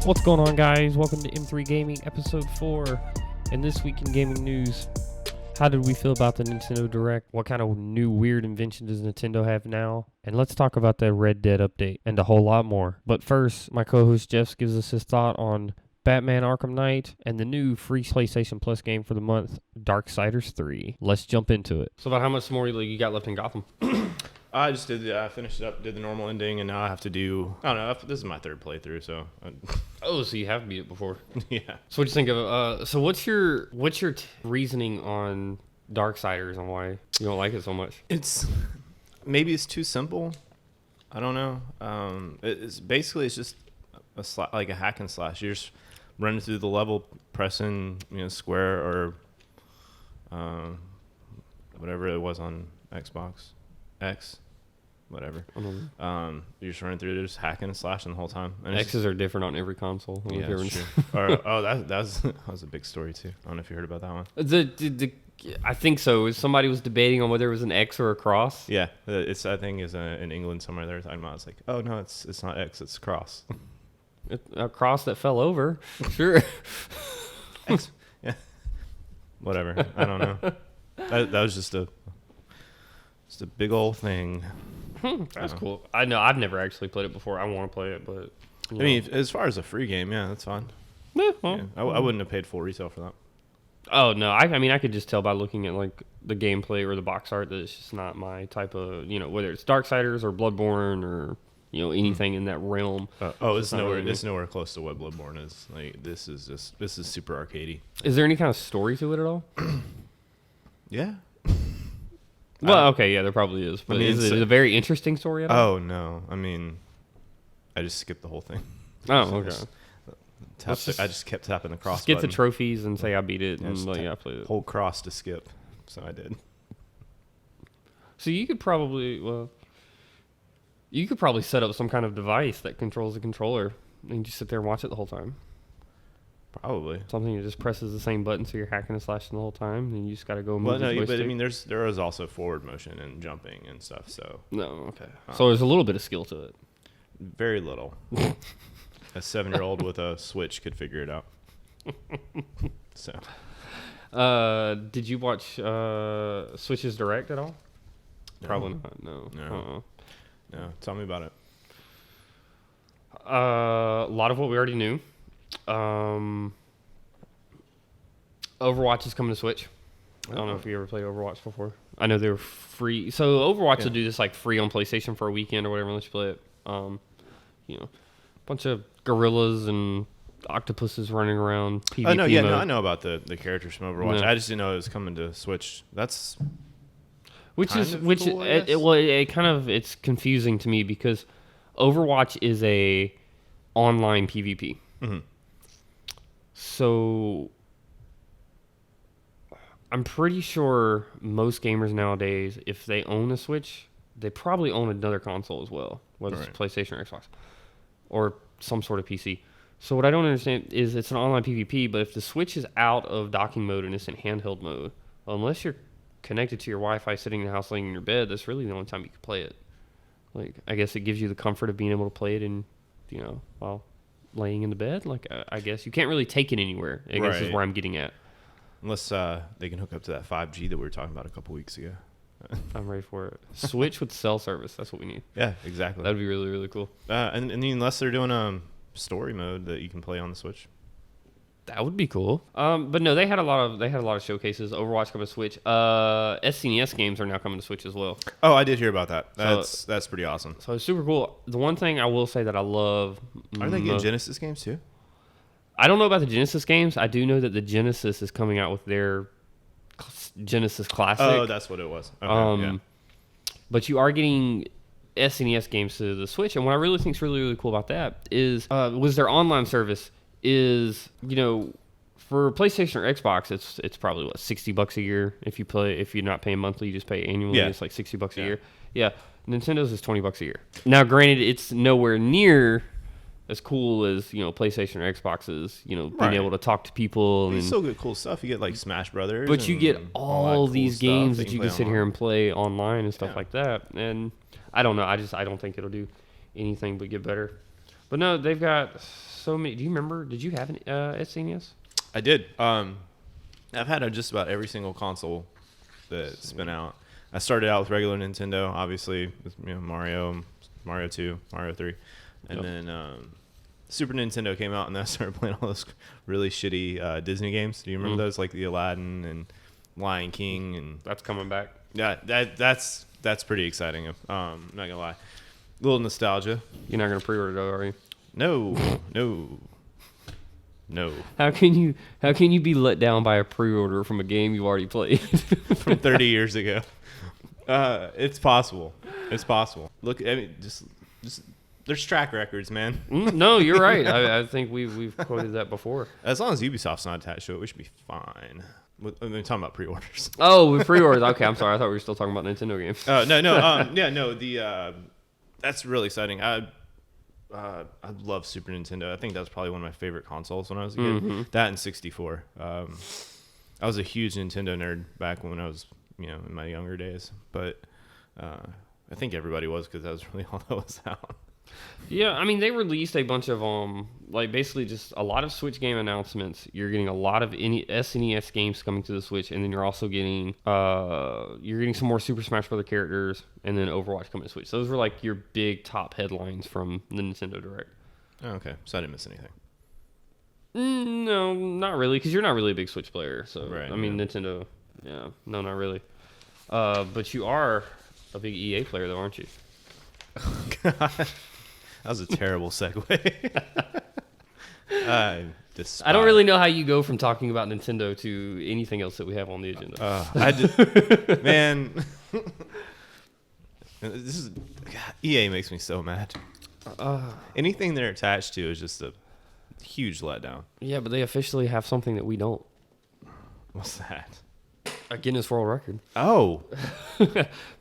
What's going on, guys? Welcome to M3 Gaming episode 4. And this week in gaming news, how did we feel about the Nintendo Direct? What kind of new weird invention does Nintendo have now? And let's talk about the Red Dead update and a whole lot more. But first, my co-host Jeff gives us his thought on Batman Arkham Knight and the new free PlayStation Plus game for the month, Darksiders 3. Let's jump into it. So about how much more you got left in Gotham? I just finished it up, did the normal ending, and now I have to do, I don't know, this is my third playthrough, so. Oh, so you have beat it before. Yeah. So what do you think of so what's your reasoning on Darksiders and why you don't like it so much? Maybe it's too simple. I don't know. It's just like a hack and slash. You're just running through the level, pressing, square or whatever it was on Xbox X. Whatever. You're just running through, just hacking and slashing the whole time. And X's are different on every console. Yeah, that's true. That was a big story too. I don't know if you heard about that one. I think so. Somebody was debating on whether it was an X or a cross. Yeah, I think is in England somewhere they were talking about. It's like, oh no, it's not X, it's cross. A cross that fell over. Sure. X. Yeah. Whatever. I don't know. That was just a big old thing. That's cool. I know I've never actually played it before. I want to play it, but I mean, as far as a free game, yeah, that's fine. Yeah, well, yeah. I wouldn't have paid full retail for that. Oh no, I mean I could just tell by looking at like the gameplay or the box art that it's just not my type of, whether it's Darksiders or Bloodborne or anything in that realm. It's nowhere close to what Bloodborne is. Like this is super arcadey. Is there any kind of story to it at all? Yeah. Well, okay, yeah, there probably is. But is it a very interesting story at all? Oh, no. I mean, I just skipped the whole thing. Oh, okay. I just kept tapping the cross just get button. the trophies and say I beat it, and I played it. Hold cross to skip, so I did. So you could probably set up some kind of device that controls the controller, and just sit there and watch it the whole time. Probably something that just presses the same button, so you're hacking and slashing the whole time, and you just got to go move. Well, no, but I mean, there is also forward motion and jumping and stuff. So no, okay. So there's a little bit of skill to it. Very little. A 7-year-old with a Switch could figure it out. So, did you watch Switch's Direct at all? No. Probably not. No. No. Tell me about it. A lot of what we already knew. Overwatch is coming to Switch. I don't know if you ever played Overwatch before. I know they were free. So Overwatch will do this like free on PlayStation for a weekend or whatever unless you play it. Bunch of gorillas and octopuses running around. PvP oh no, yeah, mode. no, I know about the characters from Overwatch. No. I just didn't know it was coming to Switch. That's it's confusing to me because Overwatch is a online PvP. Mm-hmm. So I'm pretty sure most gamers nowadays, if they own a Switch, they probably own another console as well, whether it's PlayStation or Xbox or some sort of PC. So what I don't understand is it's an online PvP, but if the Switch is out of docking mode and it's in handheld mode, unless you're connected to your Wi-Fi sitting in the house laying in your bed, that's really the only time you can play it. Like, I guess it gives you the comfort of being able to play it in, while laying in the bed. Like, I guess you can't really take it anywhere, I guess is where I'm getting at. Unless they can hook up to that 5G that we were talking about a couple weeks ago. I'm ready for it. Switch with cell service. That's what we need. Yeah, exactly. That'd be really, really cool. And unless they're doing story mode that you can play on the Switch. That would be cool. But no, they had a lot of showcases. Overwatch coming to Switch. SNES games are now coming to Switch as well. Oh, I did hear about that. That's pretty awesome. So it's super cool. The one thing I will say that I love. Are they getting Genesis games too? I don't know about the Genesis games. I do know that the Genesis is coming out with their Genesis Classic. Oh, that's what it was. Okay, yeah. But you are getting SNES games to the Switch, and what I really think is really, really cool about that is was their online service is, for PlayStation or Xbox, it's probably what, $60 a year if you're not paying monthly, you just pay annually. Yeah. It's like $60 a year. Yeah, Nintendo's is $20 a year. Now, granted, it's nowhere near as cool as PlayStation or Xbox's. Being able to talk to people. You still get cool stuff. You get like Smash Brothers, but you get all these cool games that you can sit here and play online and stuff like that. And I don't know. I don't think it'll do anything but get better. But no, they've got so many. Do you remember? Did you have an SNES? I did. I've had just about every single console that's been out. I started out with regular Nintendo, obviously, with Mario 2, Mario 3, and then Super Nintendo came out, and then I started playing all those really shitty Disney games. Do you remember those, like the Aladdin and Lion King? And That's coming back. Yeah, that's pretty exciting. I'm not gonna lie, a little nostalgia. You're not gonna pre-order though, are you? No. How can you be let down by a pre-order from a game you already played From 30 years ago? It's possible. It's possible. Look, I mean, just there's track records, man. No, you're right. I think we've quoted that before. As long as Ubisoft's not attached to it, we should be fine. I'm talking about pre-orders. Oh, with pre-orders. Okay, I'm sorry. I thought we were still talking about Nintendo games. No. That's really exciting. I love Super Nintendo. I think that was probably one of my favorite consoles when I was a kid. Mm-hmm. That and 64. I was a huge Nintendo nerd back when I was, in my younger days. But I think everybody was, because that was really all that was out. Yeah, I mean, they released a bunch of basically just a lot of Switch game announcements. You're getting a lot of SNES games coming to the Switch, and then you're also getting some more Super Smash Bros. Characters, and then Overwatch coming to Switch. So those were like your big top headlines from the Nintendo Direct. Oh, okay, so I didn't miss anything. No, not really, because you're not really a big Switch player. So right, I mean, Nintendo, no, not really. But you are a big EA player, though, aren't you? God. That was a terrible segue. I don't really know how you go from talking about Nintendo to anything else that we have on the agenda. Man, EA makes me so mad. Anything they're attached to is just a huge letdown. Yeah, but they officially have something that we don't. What's that? A Guinness World Record. Oh.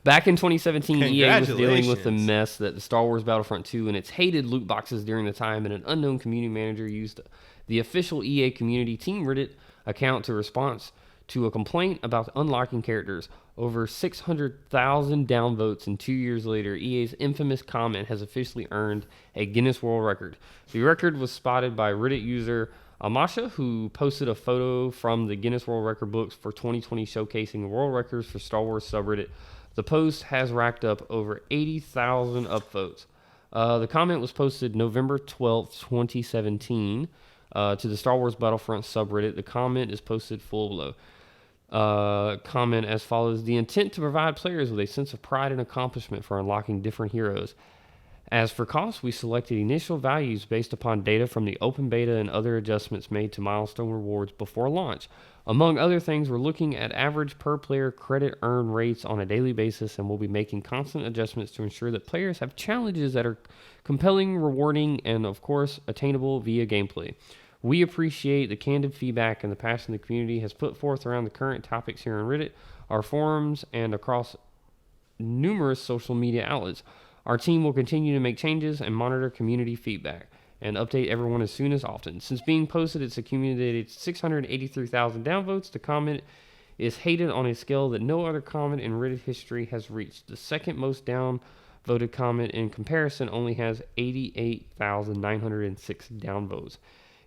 Back in 2017, EA was dealing with the mess that the Star Wars Battlefront 2 and its hated loot boxes during the time, and an unknown community manager used the official EA community Team Reddit account to respond to a complaint about unlocking characters. Over 600,000 downvotes, and 2 years later, EA's infamous comment has officially earned a Guinness World Record. The record was spotted by Reddit user Amasha, who posted a photo from the Guinness World Record books for 2020 showcasing world records for Star Wars subreddit. The post has racked up over 80,000 upvotes. The comment was posted November 12th, 2017 to the Star Wars Battlefront subreddit. The comment is posted full below. Comment as follows: the intent to provide players with a sense of pride and accomplishment for unlocking different heroes. As for cost, we selected initial values based upon data from the open beta and other adjustments made to milestone rewards before launch. Among other things, we're looking at average per player credit earn rates on a daily basis, and we'll be making constant adjustments to ensure that players have challenges that are compelling, rewarding, and of course, attainable via gameplay. We appreciate the candid feedback and the passion the community has put forth around the current topics here on Reddit, our forums, and across numerous social media outlets. Our team will continue to make changes and monitor community feedback and update everyone as soon as often. Since being posted, it's accumulated 683,000 downvotes. The comment is hated on a scale that no other comment in Reddit history has reached. The second most downvoted comment in comparison only has 88,906 downvotes.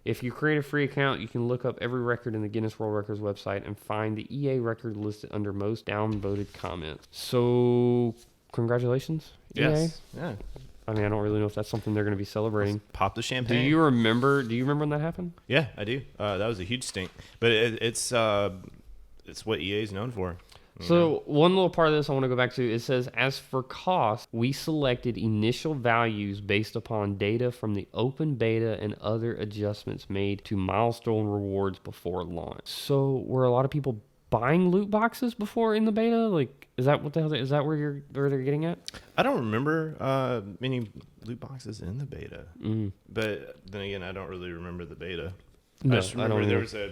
If you create a free account, you can look up every record in the Guinness World Records website and find the EA record listed under most downvoted comments. So, congratulations, yes. EA. Yeah. I mean, I don't really know if that's something they're going to be celebrating. Let's pop the champagne. Do you remember when that happened? Yeah, I do. That was a huge stink. But it's what EA is known for. So one little part of this I want to go back to. It says, as for cost, we selected initial values based upon data from the open beta and other adjustments made to milestone rewards before launch. So were a lot of people buying loot boxes before in the beta? Like, is that what the hell? Is that where they're getting at? I don't remember many loot boxes in the beta. But then again, I don't really remember the beta. No, I just remember don't there was a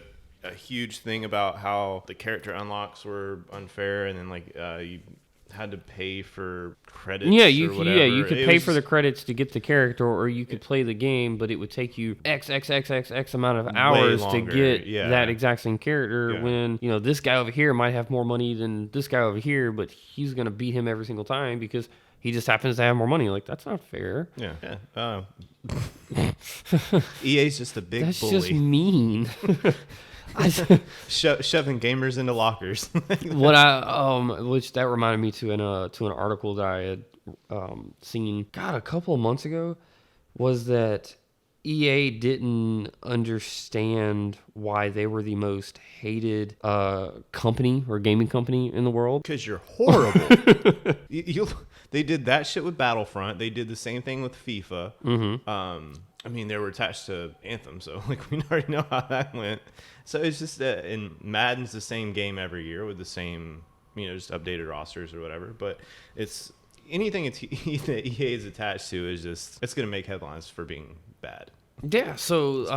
huge thing about how the character unlocks were unfair, and then you had to pay for credits. You could pay for the credits to get the character, or you could play the game, but it would take you X amount of hours to get that exact same character. When this guy over here might have more money than this guy over here, but he's gonna beat him every single time because he just happens to have more money. Like, that's not fair. Yeah. EA's just a big That's bully. just mean. Shoving gamers into lockers. Which that reminded me to an article that I had seen a couple of months ago, was that EA didn't understand why they were the most hated company or gaming company in the world. Because you're horrible. They did that shit with Battlefront. They did the same thing with FIFA. Mm-hmm. I mean, they were attached to Anthem, so like we already know how that went. So it's just that, and Madden's the same game every year with the same, just updated rosters or whatever. But it's anything that EA is attached to is just, it's going to make headlines for being bad. Yeah, so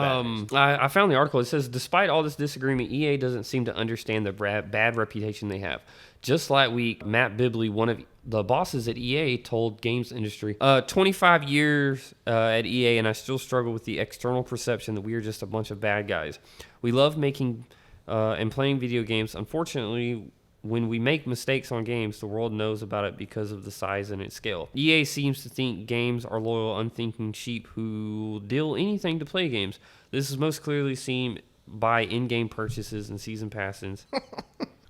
I found the article. It says, despite all this disagreement, EA doesn't seem to understand the bad reputation they have. Just last week, Matt Bibley, one of the bosses at EA, told Games Industry, 25 years at EA, and I still struggle with the external perception that we are just a bunch of bad guys. We love making and playing video games. Unfortunately, when we make mistakes on games, the world knows about it because of the size and its scale. EA seems to think games are loyal, unthinking sheep who deal anything to play games. This is most clearly seen by in-game purchases and season passes.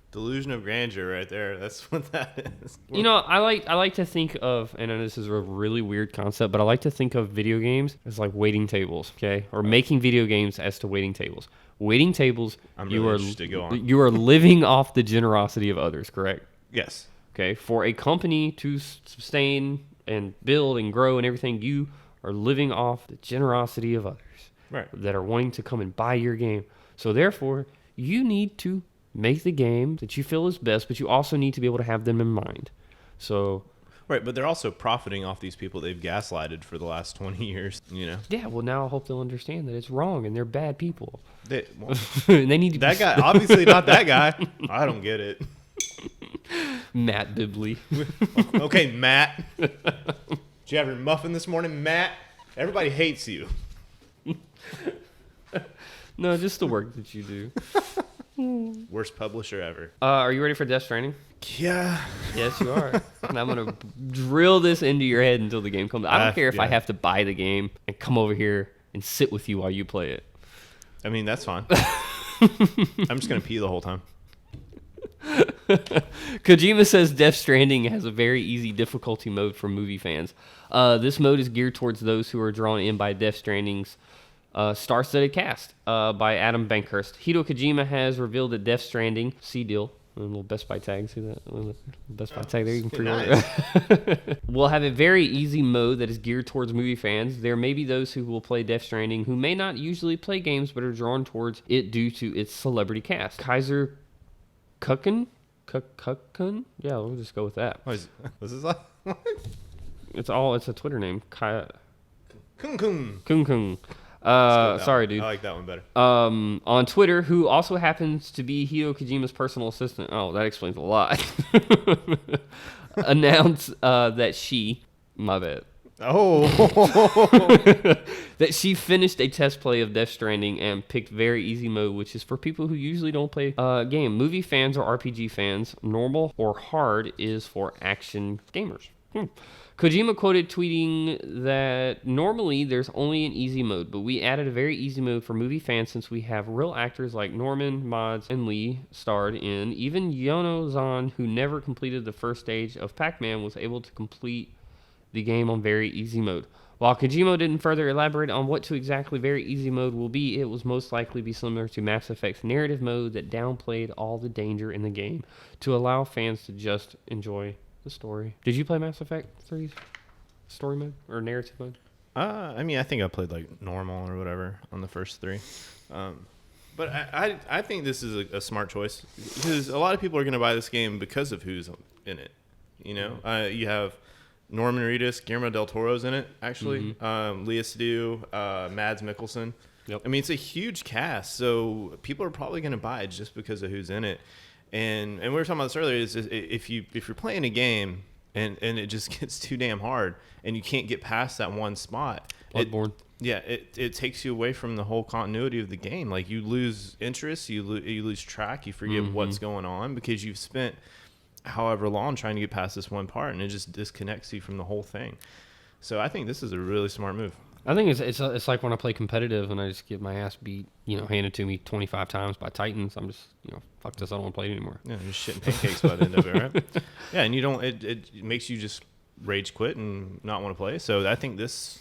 Delusion of grandeur right there. That's what that is. I like to think of, and I know this is a really weird concept, but I like to think of video games as like waiting tables, okay? Or making video games as to waiting tables. Waiting tables, you are living off the generosity of others, correct? Yes. Okay, for a company to sustain and build and grow and everything, you are living off the generosity of others, right, that are wanting to come and buy your game. So therefore, you need to make the game that you feel is best, but you also need to be able to have them in mind. So, right, but they're also profiting off these people they've gaslighted for the last 20 years, Yeah, well, now I hope they'll understand that it's wrong and they're bad people. They need to that guy, obviously not that guy. I don't get it. Matt Bibley. Okay, Matt. Did you have your muffin this morning, Matt? Everybody hates you. No, just the work that you do. Worst publisher ever. Are you ready for Death Stranding? Yeah. Yes, you are. And I'm going to drill this into your head until the game comes. I don't care if I have to buy the game and come over here and sit with you while you play it. I mean, that's fine. I'm just going to pee the whole time. Kojima says Death Stranding has a very easy difficulty mode for movie fans. This mode is geared towards those who are drawn in by Death Stranding's star-studded cast by Adam Bankhurst. Hideo Kojima has revealed that Death Stranding, deal, a little Best Buy tag, see that? Best Buy tag there, you can pre-order. Nice. Will have a very easy mode that is geared towards movie fans. There may be those who will play Death Stranding who may not usually play games but are drawn towards it due to its celebrity cast. Kaiser Kukin? Yeah, we'll just go with that. What's this like? It's a Twitter name. Kun. Sorry, dude. I like that one better. On Twitter, who also happens to be Hideo Kojima's personal assistant. Oh, that explains a lot. Announced that she, my bad. Oh. That she finished a test play of Death Stranding and picked very easy mode, which is for people who usually don't play game. Movie fans or RPG fans. Normal or hard is for action gamers. Kojima quoted tweeting that normally there's only an easy mode, but we added a very easy mode for movie fans since we have real actors like Norman, Mods, and Lee starred in. Even Yono Zan, who never completed the first stage of Pac-Man, was able to complete the game on very easy mode. While Kojima didn't further elaborate on what to exactly very easy mode will be, it will most likely be similar to Mass Effect's narrative mode that downplayed all the danger in the game to allow fans to just enjoy the story. Did you play Mass Effect 3's story mode or narrative mode? I mean, I think I played like normal or whatever on the first three. But I think this is a smart choice because a lot of people are going to buy this game because of who's in it. You have Norman Reedus, Guillermo del Toro's in it, actually. Mm-hmm. Leah Seydoux, Mads Mikkelsen. Yep. I mean, it's a huge cast, so people are probably going to buy it just because of who's in it. And we were talking about this earlier. Is if you're playing a game and it just gets too damn hard and you can't get past that one spot, Bloodborne. It takes you away from the whole continuity of the game. Like you lose interest, you lose track, you forget what's going on because you've spent however long trying to get past this one part, and it just disconnects you from the whole thing. So I think this is a really smart move. I think it's like when I play competitive and I just get my ass beat, handed to me 25 times by Titans. I'm just, fuck this, I don't want to play it anymore. Yeah, you're shitting pancakes by the end of it, right? Yeah, and you don't. It makes you just rage quit and not want to play. So I think this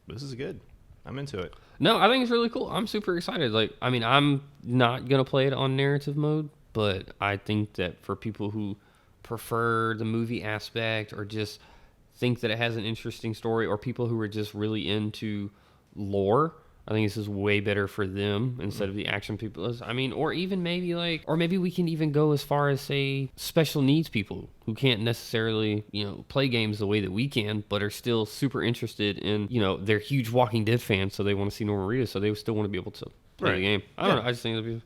is good. I'm into it. No, I think it's really cool. I'm super excited. Like, I mean, I'm not gonna play it on narrative mode, but I think that for people who prefer the movie aspect or just think that it has an interesting story, or people who are just really into lore, I think this is way better for them instead of the action people. I mean, or even maybe maybe we can even go as far as say special needs people who can't necessarily, play games the way that we can, but are still super interested in, they're huge Walking Dead fans, so they want to see Norman Reedus, so they still want to be able to play the game. I don't know. I just think it'd be a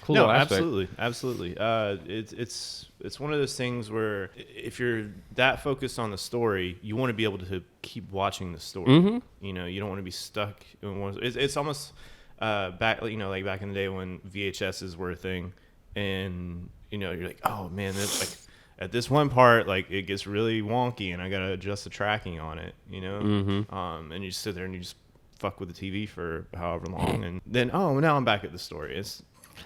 cool little aspect. Absolutely. It's one of those things where if you're that focused on the story, you want to be able to keep watching the story. Mm-hmm. You don't want to be stuck in one. It's almost back, like back in the day when VHSs were a thing, and you're like, oh man, that's like at this one part, like it gets really wonky, and I gotta adjust the tracking on it. Mm-hmm. And you sit there and you just fuck with the TV for however long, and then now I'm back at the story.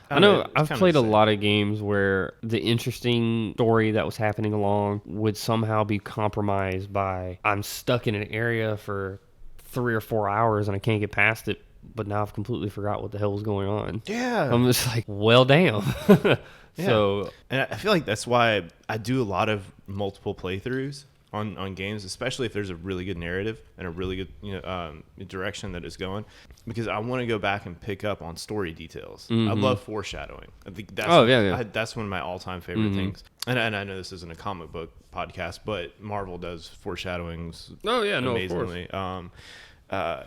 I know I've played a lot of games where the interesting story that was happening along would somehow be compromised by I'm stuck in an area for 3 or 4 hours and I can't get past it, but now I've completely forgot what the hell was going on. Yeah. I'm just like, well, damn. Yeah. So, and I feel like that's why I do a lot of multiple playthroughs on games, especially if there's a really good narrative and a really good direction that it's going, because I want to go back and pick up on story details. Mm-hmm. I love foreshadowing. I think that's that's one of my all-time favorite mm-hmm. things. And I know this isn't a comic book podcast, but Marvel does foreshadowings. Amazingly. And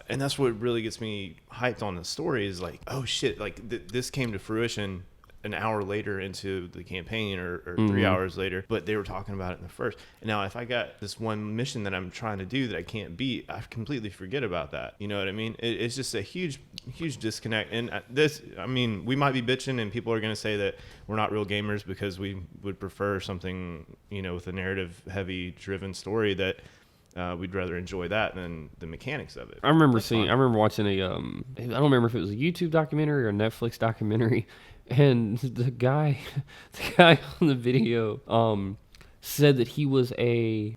that's what really gets me hyped on the story is like, oh shit, like this came to fruition an hour later into the campaign or mm-hmm. 3 hours later, but they were talking about it in the first. And now if I got this one mission that I'm trying to do that I can't beat, I completely forget about that. You know what I mean? It's just a huge disconnect. And we might be bitching and people are going to say that we're not real gamers because we would prefer something, with a narrative heavy driven story that we'd rather enjoy that than the mechanics of it. I remember watching I don't remember if it was a YouTube documentary or a Netflix documentary, and the guy on the video said that he was a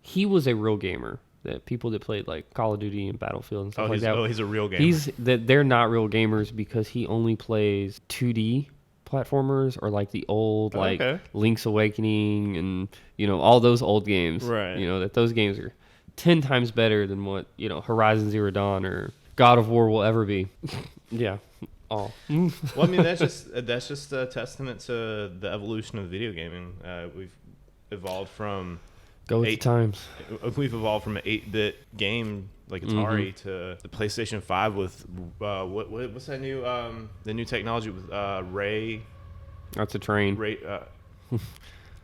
real gamer. That people that played like Call of Duty and Battlefield and stuff like that. Oh, he's a real gamer. They're not real gamers because he only plays 2D platformers or like the old Link's Awakening and all those old games. Right. That those games are 10 times better than what Horizon Zero Dawn or God of War will ever be. Yeah. Oh. Well, I mean that's just a testament to the evolution of video gaming. We've evolved from the times. We've evolved from an 8-bit game like Atari mm-hmm. to the PlayStation 5 with what's that new the new technology with Ray. That's a train.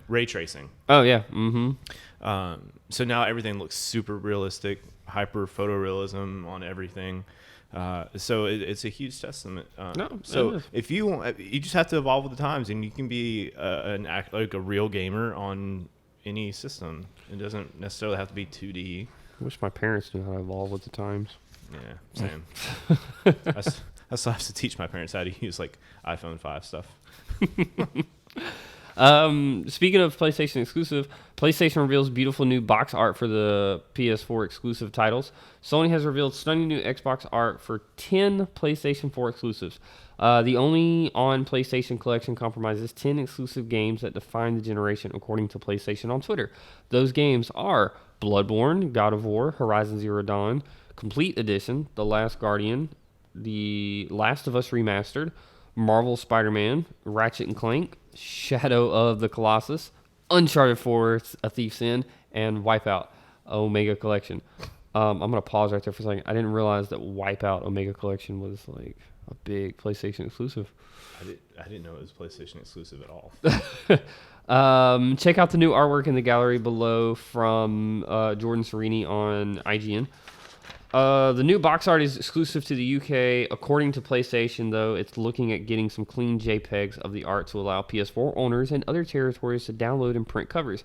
Ray tracing. Oh yeah. Mm-hmm. So now everything looks super realistic, hyper photorealism on everything. So it's a huge testament. So if you want, you just have to evolve with the times, and you can be like a real gamer on any system. It doesn't necessarily have to be 2D. I wish my parents knew how to evolve with the times. Yeah, same. I still have to teach my parents how to use like iPhone 5 stuff. Speaking of PlayStation exclusive, PlayStation reveals beautiful new box art for the PS4 exclusive titles. Sony has revealed stunning new Xbox art for 10 PlayStation 4 exclusives. The only on PlayStation collection comprises 10 exclusive games that define the generation, according to PlayStation on Twitter. Those games are Bloodborne, God of War, Horizon Zero Dawn, Complete Edition, The Last Guardian, The Last of Us Remastered, Marvel Spider-Man, Ratchet & Clank, Shadow of the Colossus, Uncharted 4, A Thief's End, and Wipeout Omega Collection. I'm going to pause right there for a second. I didn't realize that Wipeout Omega Collection was like a big PlayStation exclusive. I didn't know it was PlayStation exclusive at all. Check out the new artwork in the gallery below from Jordan Serini on IGN. The new box art is exclusive to the UK. According to PlayStation, though, it's looking at getting some clean JPEGs of the art to allow PS4 owners and other territories to download and print covers.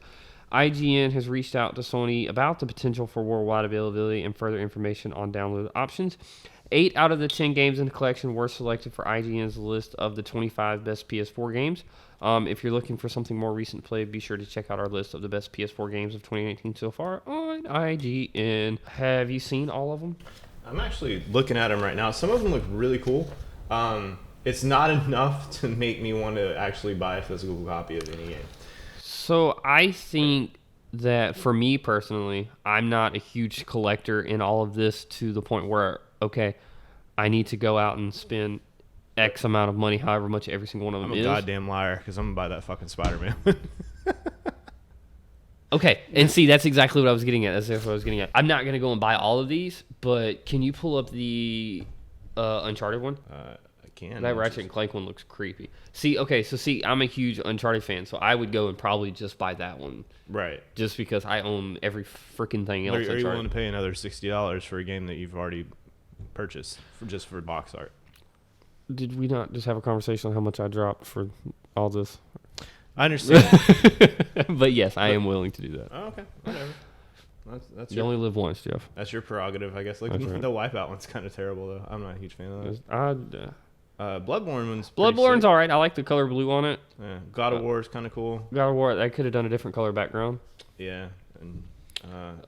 IGN has reached out to Sony about the potential for worldwide availability and further information on download options. 8 out of the 10 games in the collection were selected for IGN's list of the 25 best PS4 games. If you're looking for something more recent to play, be sure to check out our list of the best PS4 games of 2019 so far on IGN. Have you seen all of them? I'm actually looking at them right now. Some of them look really cool. It's not enough to make me want to actually buy a physical copy of any game. So I think that for me personally, I'm not a huge collector in all of this to the point where, okay, I need to go out and spend X amount of money, however much every single one of them is. I'm a goddamn liar because I'm going to buy that fucking Spider-Man. Okay, and see, that's exactly what I was getting at. That's what I was getting at. I'm not going to go and buy all of these, but can you pull up the Uncharted one? I can. That Ratchet and Clank one looks creepy. See, I'm a huge Uncharted fan, so I would go and probably just buy that one. Right. Just because I own every freaking thing else. Are you willing to pay another $60 for a game that you've already purchased just for box art? Did we not just have a conversation on how much I dropped for all this? I understand. But yes, I am willing to do that. Oh, okay. Whatever. That's you only live once, Jeff. That's your prerogative, I guess. Like That's right. The Wipeout one's kind of terrible, though. I'm not a huge fan of that. Bloodborne one's Bloodborne's all right. I like the color blue on it. Yeah. God of War is kind of cool. God of War, I could have done a different color background. Yeah. And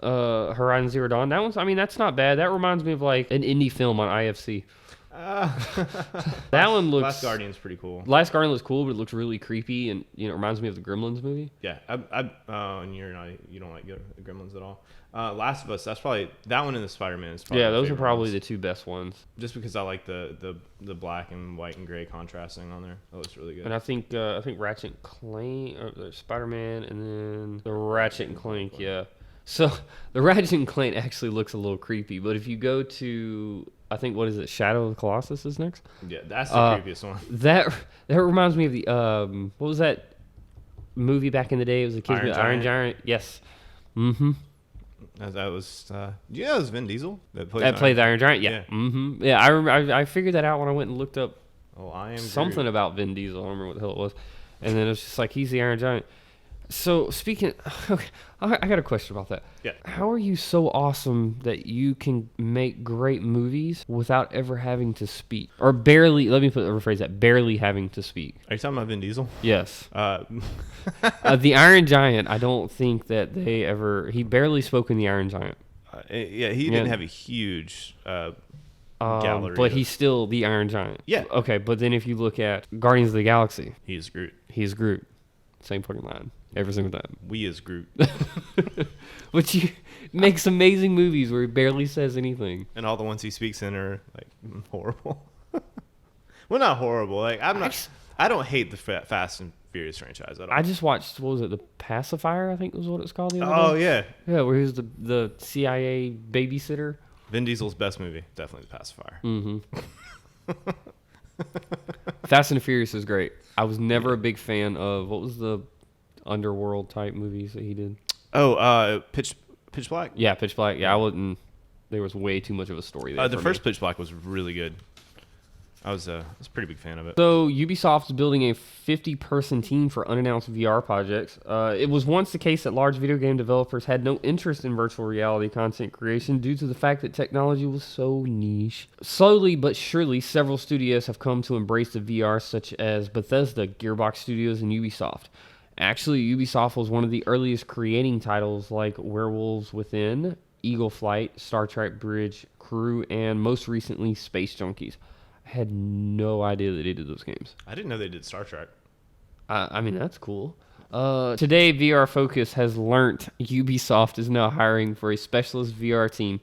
Horizon Zero Dawn. That one's. I mean, that's not bad. That reminds me of like an indie film on IFC. That one looks. Last Guardian's pretty cool. Last Guardian looks cool, but it looks really creepy, and it reminds me of the Gremlins movie. Yeah, and you don't like Gremlins at all. Last of Us, that's probably that one and the Spider-Man is probably those are probably the two best ones. Just because I like the black and white and gray contrasting on there. That looks really good. And I think Ratchet and Clank, Spider-Man, and then the Ratchet and Clank. Yeah. So the Ratchet and Clank actually looks a little creepy, but if you go to, I think, what is it, Shadow of the Colossus is next? Yeah, that's the creepiest one. That reminds me of the what was that movie back in the day? It was a kid with Iron Giant. Yes. Mm-hmm. That was it was Vin Diesel that played the Iron Giant. Yeah. Mm-hmm. Yeah, I figured that out when I went and looked up something about Vin Diesel. I don't remember what the hell it was, and then it was just like he's the Iron Giant. So speaking, okay, I got a question about that. Yeah. How are you so awesome that you can make great movies without ever having to speak, or barely? Let me rephrase that: barely having to speak. Are you talking about Vin Diesel? Yes. The Iron Giant. I don't think that they ever. He barely spoke in the Iron Giant. Yeah, he didn't have a huge gallery, but he's still the Iron Giant. Yeah. Okay, but then if you look at Guardians of the Galaxy, he's Groot. He's Groot. Same fucking line. Every single time. We is Groot. But he makes amazing movies where he barely says anything. And all the ones he speaks in are like horrible. Well, not horrible. Like I don't hate the Fast and Furious franchise at all. I just watched, what was it, The Pacifier, I think was what it's called the other day. Yeah. Yeah, where he was the CIA babysitter. Vin Diesel's best movie, definitely The Pacifier. Mm-hmm. Fast and Furious is great. I was never a big fan of, what was the underworld type movies that he did? Pitch Black? Yeah, Pitch Black. Yeah, I wouldn't. There was way too much of a story there. The first Pitch Black was really good. I was a pretty big fan of it. So Ubisoft is building a 50-person team for unannounced VR projects. It was once the case that large video game developers had no interest in virtual reality content creation due to the fact that technology was so niche. Slowly but surely, several studios have come to embrace the VR, such as Bethesda, Gearbox Studios, and Ubisoft. Actually, Ubisoft was one of the earliest creating titles like Werewolves Within, Eagle Flight, Star Trek Bridge Crew, and most recently, Space Junkies. I had no idea that they did those games. I didn't know they did Star Trek. I mean, that's cool. Today, VR Focus has learnt Ubisoft is now hiring for a specialist VR team.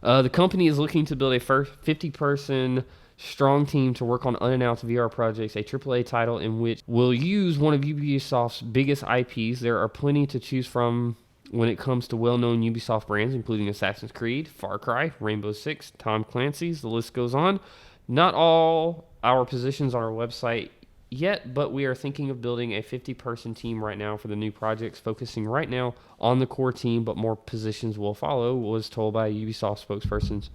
The company is looking to build a first 50-person strong team to work on unannounced VR projects, a AAA title in which will use one of Ubisoft's biggest IPs. There are plenty to choose from when it comes to well-known Ubisoft brands, including Assassin's Creed, Far Cry, Rainbow Six, Tom Clancy's, the list goes on. Not all our positions on our website yet, but we are thinking of building a 50-person team right now for the new projects, focusing right now on the core team, but more positions will follow, was told by Ubisoft spokespersons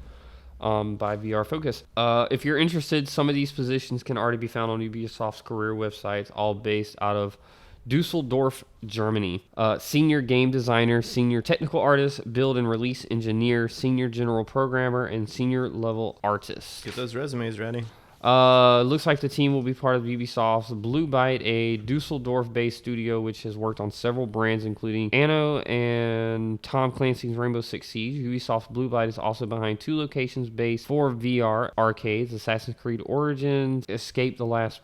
by VR Focus. If you're interested, some of these positions can already be found on Ubisoft's career websites, all based out of Dusseldorf, Germany. Senior game designer, senior technical artist, build and release engineer, senior general programmer, and senior level artist. Get those resumes ready. Looks like the team will be part of Ubisoft's Blue Byte, a Dusseldorf-based studio which has worked on several brands including Anno and Tom Clancy's Rainbow Six Siege. Ubisoft's Blue Byte is also behind 2 locations based for VR arcades, Assassin's Creed Origins, Escape the Lost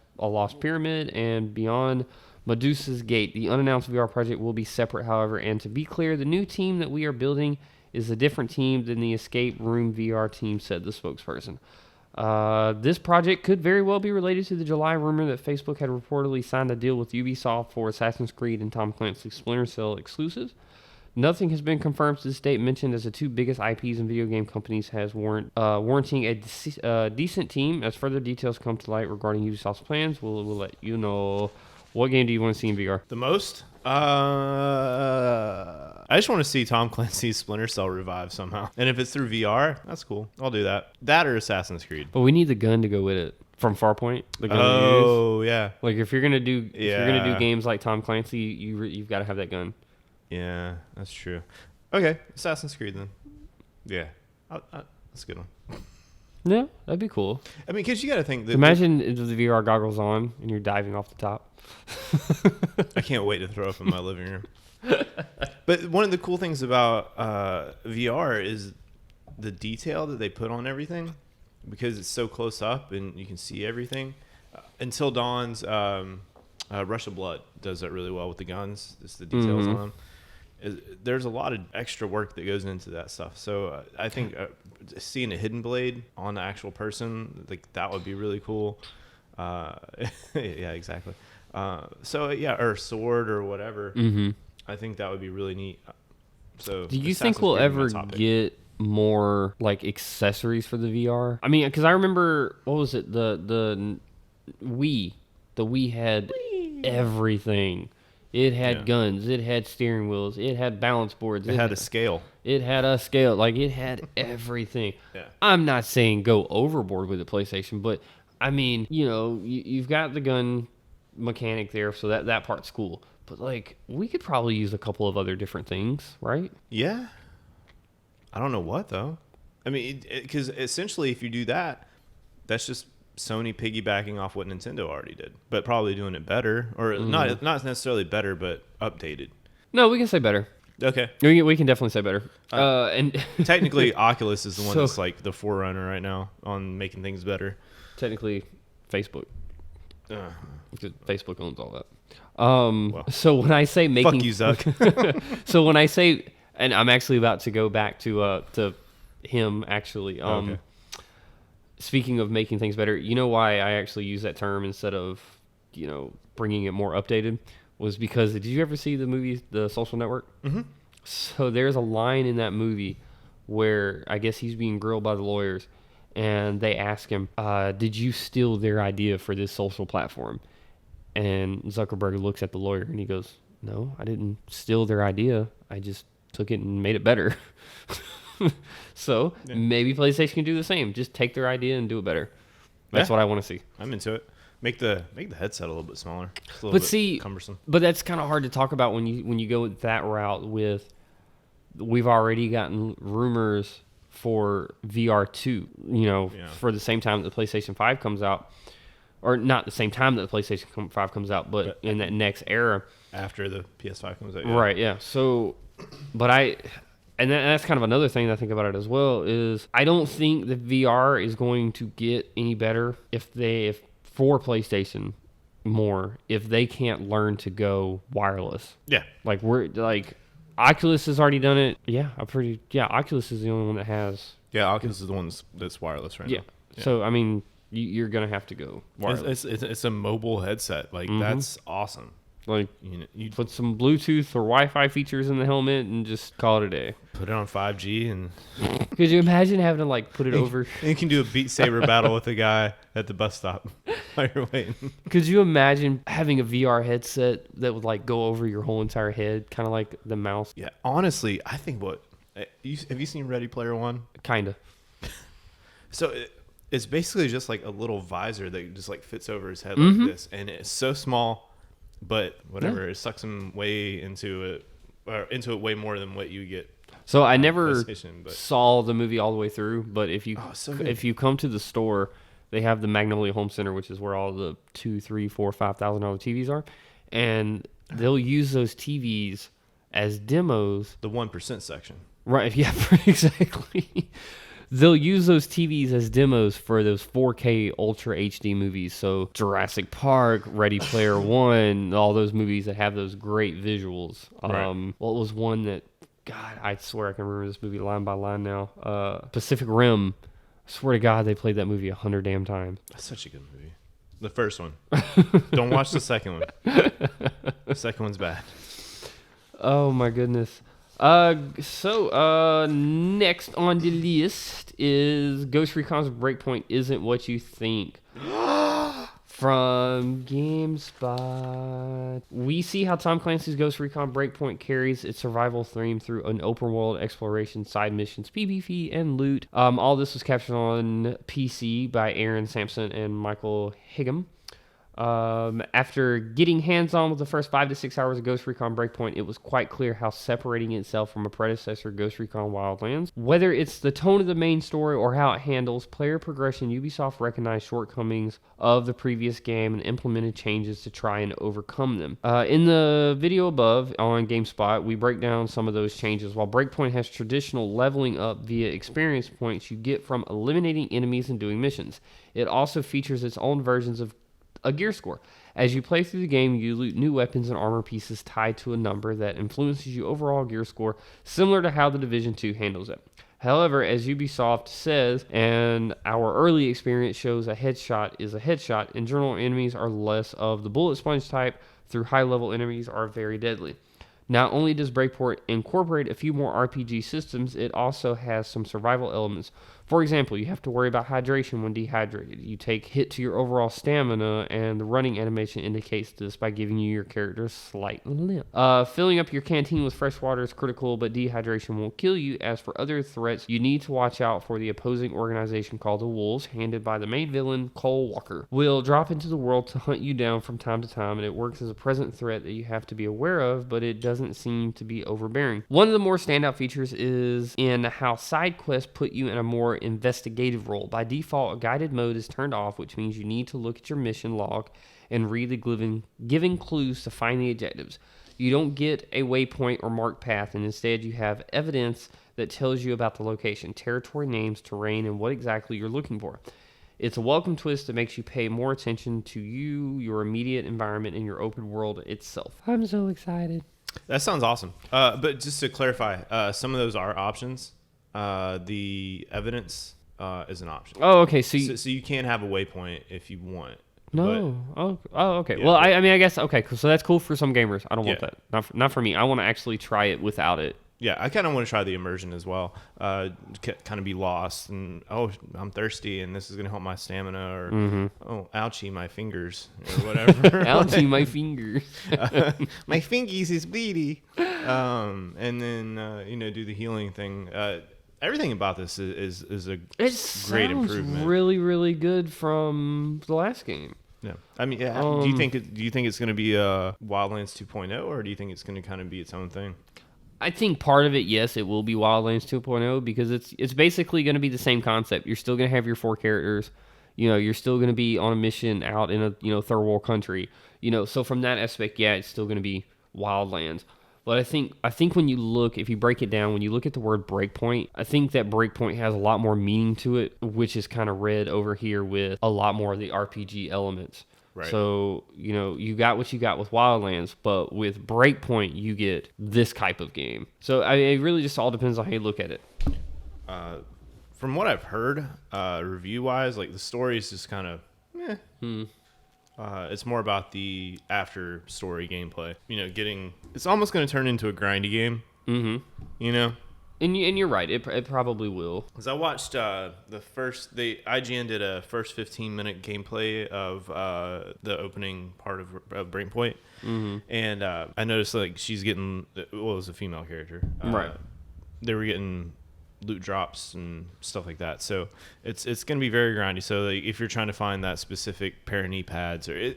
Pyramid, and Beyond Medusa's Gate. The unannounced VR project will be separate, however, and to be clear, the new team that we are building is a different team than the Escape Room VR team, said the spokesperson. This project could very well be related to the July rumor that Facebook had reportedly signed a deal with Ubisoft for Assassin's Creed and Tom Clancy's Splinter Cell exclusives. Nothing has been confirmed to this date, mentioned as the 2 biggest IPs in video game companies has warranting a decent team. As further details come to light regarding Ubisoft's plans, we'll let you know. What game do you want to see in VR? The most? I just want to see Tom Clancy's Splinter Cell revive somehow. And if it's through VR, that's cool. I'll do that. That or Assassin's Creed. But we need the gun to go with it. From Farpoint, the gun Oh, yeah. Like if you're gonna do games like Tom Clancy, you've got to have that gun. Yeah, that's true. Okay, Assassin's Creed then. Yeah, that's a good one. Yeah, that'd be cool. I mean, because you got to think that. Imagine the VR goggles on and you're diving off the top. I can't wait to throw up in my living room. But one of the cool things about VR is the detail that they put on everything, because it's so close up and you can see everything. Until Dawn's Rush of Blood does that really well with the guns. Just the details on them. There's a lot of extra work that goes into that stuff. So I think seeing a hidden blade on the actual person, like that would be really cool. Yeah, exactly. Or sword or whatever. Mm-hmm. I think that would be really neat. So, do you think we'll ever get more like accessories for the VR? I mean, because I remember, what was it? The Wii. The Wii had everything. It had guns. It had steering wheels. It had balance boards. It had a scale. It had a scale. Like, it had everything. Yeah. I'm not saying go overboard with the PlayStation, but I mean, you've got the gun mechanic there, so that part's cool. But like, we could probably use a couple of other different things, right? Yeah. I don't know what though. I mean, because essentially, if you do that, that's just Sony piggybacking off what Nintendo already did, but probably doing it better, or not necessarily better, but updated. No, we can say better. Okay, we can definitely say better. And technically, Oculus is the one that's like the forerunner right now on making things better. Technically, Facebook. Because Facebook owns all that. So when I say making, fuck you, Zuck. So when I say, and I'm actually about to go back to him actually. Okay. Speaking of making things better, you know why I actually use that term instead of, bringing it more updated, was because, did you ever see the movie The Social Network? Mm-hmm. So there's a line in that movie where I guess he's being grilled by the lawyers, and they ask him, did you steal their idea for this social platform? And Zuckerberg looks at the lawyer and he goes, no, I didn't steal their idea. I just took it and made it better. So maybe PlayStation can do the same. Just take their idea and do it better. That's what I want to see. I'm into it. Make the headset a little bit smaller. It's a little bit cumbersome. But that's kind of hard to talk about when you go that route. We've already gotten rumors for VR2. For the same time that the PlayStation 5 comes out, or not the same time that the PlayStation 5 comes out, but in that next era after the PS5 comes out. Yeah. Right. Yeah. So, but and that's kind of another thing that I think about it as well, is I don't think the VR is going to get any better if for PlayStation more, if they can't learn to go wireless. Yeah. Like Oculus has already done it. Yeah. Oculus is the only one that has. Yeah. Oculus is the one that's wireless right now. Yeah. So, I mean, you're going to have to go wireless. It's a mobile headset. Like, that's awesome. Like, you put some Bluetooth or Wi-Fi features in the helmet and just call it a day. Put it on 5G and... Could you imagine having to, put it over... You can do a Beat Saber battle with a guy at the bus stop while you're waiting. Could you imagine having a VR headset that would, go over your whole entire head, kind of like the mouse? Yeah, honestly, I think have you seen Ready Player One? Kind of. So... It's basically just a little visor that just fits over his head like this, and it's so small. but whatever, it sucks them way into it way more than what you get. So I never saw the movie all the way through, but if you come to the store, they have the Magnolia Home Center, which is where all the $2,000, $3,000, $4,000, $5,000 TVs are, and they'll use those TVs as demos. The 1% section, right? Yeah, exactly. They'll use those TVs as demos for those 4K Ultra HD movies. So Jurassic Park, Ready Player One, all those movies that have those great visuals. Right. What was one that? God, I swear I can remember this movie line by line now. Pacific Rim. I swear to God, they played that movie 100 damn times. That's such a good movie. The first one. Don't watch the second one. The second one's bad. Oh my goodness. So next on the list is Ghost Recon's Breakpoint Isn't What You Think. From GameSpot. We see how Tom Clancy's Ghost Recon Breakpoint carries its survival theme through an open world exploration, side missions, PvP, and loot. All this was captured on PC by Aaron Sampson and Michael Higham. After getting hands-on with the first 5 to 6 hours of Ghost Recon Breakpoint, it was quite clear how separating itself from a predecessor, Ghost Recon Wildlands. Whether it's the tone of the main story or how it handles player progression, Ubisoft recognized shortcomings of the previous game and implemented changes to try and overcome them. In the video above on GameSpot, we break down some of those changes. While Breakpoint has traditional leveling up via experience points you get from eliminating enemies and doing missions, it also features its own versions of a gear score. As you play through the game, you loot new weapons and armor pieces tied to a number that influences your overall gear score, similar to how the Division 2 handles it. However, as Ubisoft says, and our early experience shows, a headshot is a headshot, and general enemies are less of the bullet sponge type, through high-level enemies are very deadly. Not only does Breakpoint incorporate a few more RPG systems, it also has some survival elements. For example, you have to worry about hydration when dehydrated. You take hit to your overall stamina, and the running animation indicates this by giving you your character slight limp. Filling up your canteen with fresh water is critical, but dehydration won't kill you. As for other threats, you need to watch out for the opposing organization called the Wolves, handed by the main villain, Cole Walker. Will drop into the world to hunt you down from time to time, and it works as a present threat that you have to be aware of, but it doesn't seem to be overbearing. One of the more standout features is in how side quests put you in a more investigative role. By default, a guided mode is turned off, which means you need to look at your mission log and read the giving clues to find the objectives. You don't get a waypoint or marked path, and instead you have evidence that tells you about the location, territory names, terrain, and what exactly you're looking for. It's a welcome twist that makes you pay more attention to you, your immediate environment, and your open world itself. I'm so excited. That sounds awesome. But just to clarify, some of those are options. The evidence is an option. Oh, okay. So you can have a waypoint if you want. No. Okay. Yeah, well, I mean, I guess, okay. So that's cool for some gamers. I don't want Yeah. that. Not for me. I want to actually try it without it. Yeah, I kind of want to try the immersion as well. Kind of be lost and, oh, I'm thirsty and this is going to help my stamina, or, oh, ouchie, my fingers, or whatever. Ouchie, my fingers. My fingies is bleedy. And then, do the healing thing. Everything about this is a great improvement. Really, really good from the last game. Yeah, I mean, do you think it's going to be a Wildlands 2.0, or do you think it's going to kind of be its own thing? I think part of it, yes, it will be Wildlands 2.0, because it's basically going to be the same concept. You're still going to have your 4 characters. You're still going to be on a mission out in a third world country. So from that aspect, yeah, it's still going to be Wildlands. But I think when you look, if you break it down, when you look at the word breakpoint, I think that breakpoint has a lot more meaning to it, which is kind of read over here with a lot more of the RPG elements. Right. So, you got what you got with Wildlands, but with Breakpoint, you get this type of game. So, it really just all depends on how you look at it. From what I've heard, review-wise, like, the story is just kind of, it's more about the after-story gameplay. It's almost going to turn into a grindy game. Mm-hmm. And you're right. It probably will. Because I watched the IGN did a first 15-minute gameplay of the opening part of Breakpoint, and I noticed like she's getting, it was a female character, right? They were getting loot drops and stuff like that. So it's going to be very grindy. So like, if you're trying to find that specific pair of knee pads, or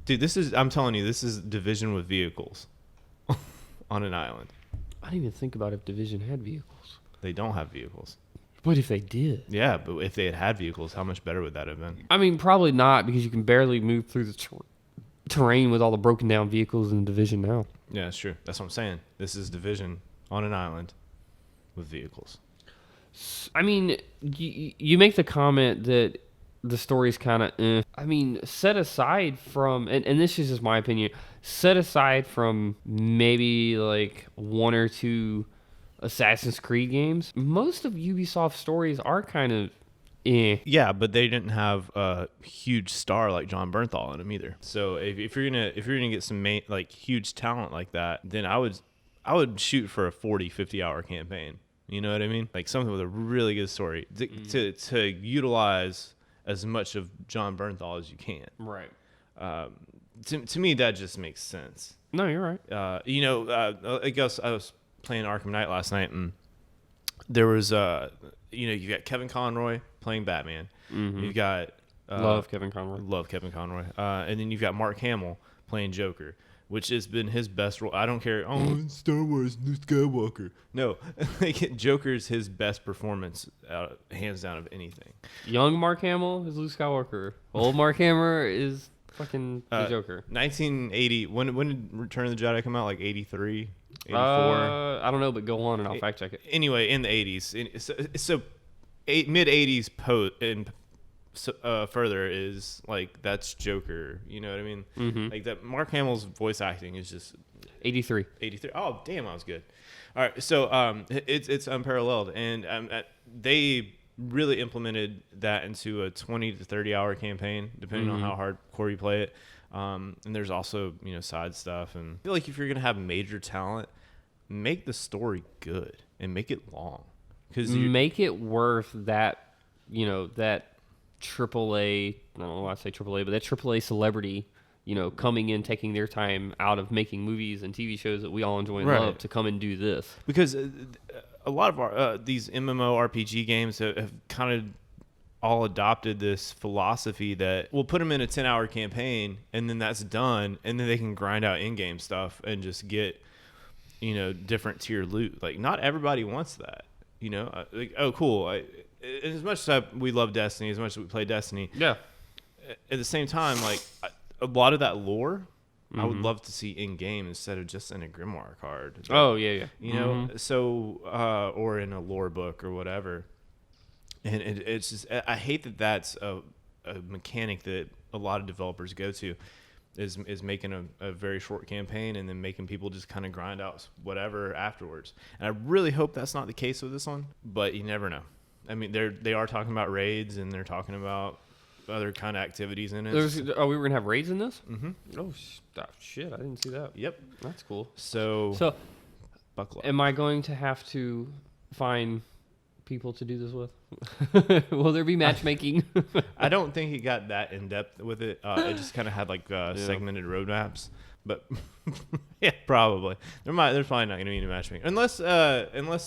Dude, I'm telling you, this is Division with vehicles on an island. I didn't even think about if Division had vehicles. They don't have vehicles. What if they did? Yeah, but if they had vehicles, how much better would that have been? I mean, probably not, because you can barely move through the terrain with all the broken down vehicles in Division now. Yeah, that's true. That's what I'm saying. This is Division on an island with vehicles. I mean, you make the comment that the story's kind of I mean, set aside from, and this is just my opinion, set aside from maybe like one or two Assassin's Creed games, most of Ubisoft's stories are kind of Yeah, but they didn't have a huge star like John Bernthal in them either. So if you're gonna get some huge talent like that, then I would shoot for a 40-50 hour campaign. You know what I mean? Like something with a really good story to utilize as much of John Bernthal as you can. right. To me, that just makes sense. No, you're right. I guess I was playing Arkham Knight last night, and there was you got Kevin Conroy playing Batman. Mm-hmm. You've got love Kevin Conroy. And then you've got Mark Hamill playing Joker, which has been his best role. I don't care. Oh, Star Wars, Luke Skywalker. No, Joker's his best performance, hands down, of anything. Young Mark Hamill is Luke Skywalker. Old Mark Hamill is fucking the Joker. 1980. When did Return of the Jedi come out? Like 83, 84? I don't know, but go on and I'll fact check it. Anyway, in the 80s. So mid 80s further is like that's Joker. You know what I mean? Mm-hmm. Like that. Mark Hamill's voice acting is just 83. Oh damn, I was good. All right, so it's unparalleled, and they really implemented that into a 20 to 30 hour campaign, depending on how hardcore you play it. And there's also side stuff, and I feel like if you're gonna have major talent, make the story good and make it long, because make it worth that that AAA. I don't know why I say AAA, but that AAA celebrity, coming in, taking their time out of making movies and TV shows that we all enjoy and love to come and do this. Because a lot of our these MMORPG games have kind of all adopted this philosophy that we'll put them in a 10-hour campaign and then that's done, and then they can grind out in-game stuff and just get different tier loot. Like, not everybody wants that. Like, oh cool, as much as we love Destiny, as much as we play Destiny, at the same time, like a lot of that lore I would love to see in game instead of just in a Grimoire card. Oh yeah. So or in a lore book or whatever. And it's just, I hate that that's a mechanic that a lot of developers go to, is making a very short campaign and then making people just kind of grind out whatever afterwards. And I really hope that's not the case with this one, but you never know. I mean, they are talking about raids, and they're talking about other kind of activities in it. We were gonna have raids in this? Mm-hmm. Oh shit! I didn't see that. Yep, that's cool. So buckle up. Am I going to have to find people to do this with? Will there be matchmaking? I don't think it got that in depth with it. It just kind of had segmented roadmaps. But yeah, probably there's probably not going to be any matchmaking unless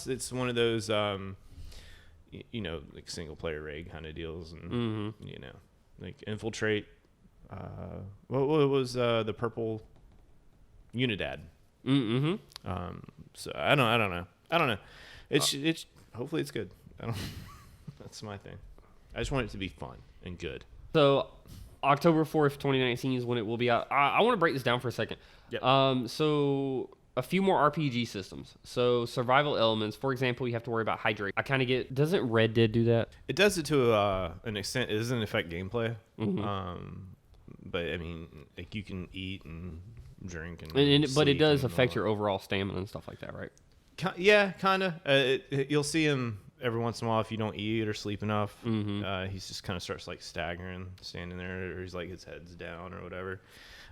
it's one of those like single player raid kind of deals, and like infiltrate. What was the purple Unidad? Mm-hmm. So I don't know. It's hopefully it's good. That's my thing. I just want it to be fun and good. So October 4th, 2019 is when it will be out. I want to break this down for a second. Yep. So a few more RPG systems. So survival elements. For example, you have to worry about hydrate. I kind of get. Doesn't Red Dead do that? It does it to an extent. It doesn't affect gameplay. Mm-hmm. But I mean, like, you can eat and drink but it does affect your overall stamina and stuff like that, right? Yeah, kind of. You'll see him every once in a while if you don't eat or sleep enough. Mm-hmm. He just kind of starts like staggering, standing there, or he's like his head's down or whatever.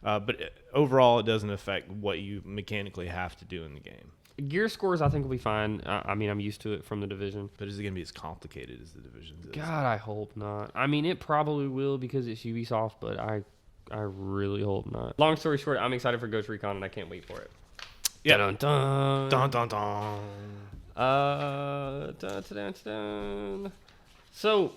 But overall, it doesn't affect what you mechanically have to do in the game. Gear scores, I think, will be fine. I mean, I'm used to it from the Division. But is it going to be as complicated as the Division is? God, I hope not. I mean, it probably will because it's Ubisoft, but I really hope not. Long story short, I'm excited for Ghost Recon, and I can't wait for it. Yeah. Dun dun Dun dun dun. Dun, dun, dun, dun. So,